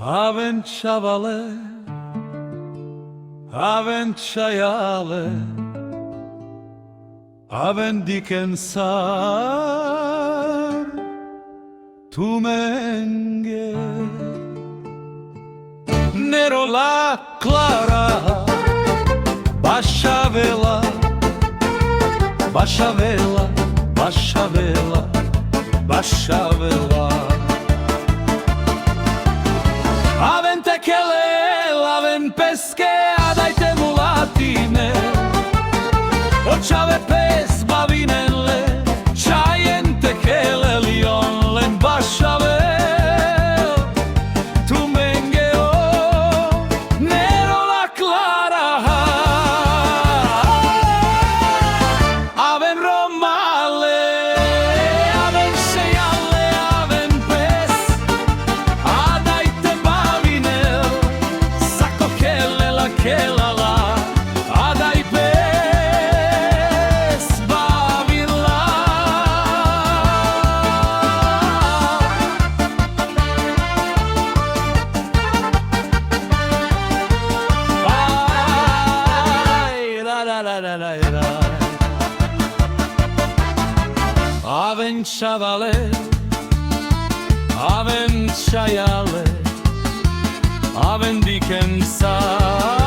Aven chavale, aven chayale, aven dikensar tu menge. Nero la clara, basha vela, basha vela, basha vela, basha vela. Aven tekelel, aven peske, adajte mulatine. Očave pes bavinenle, čajen tekelel ionlen bashavel. Tu mengeo, nero la clara. Aven romale, aven sejale, aven pes, adajte bavinel, sako kelela kelala, adaj pes bavila. Aj, la la la la la la. Aven chavale, aven chayale, aven dikensar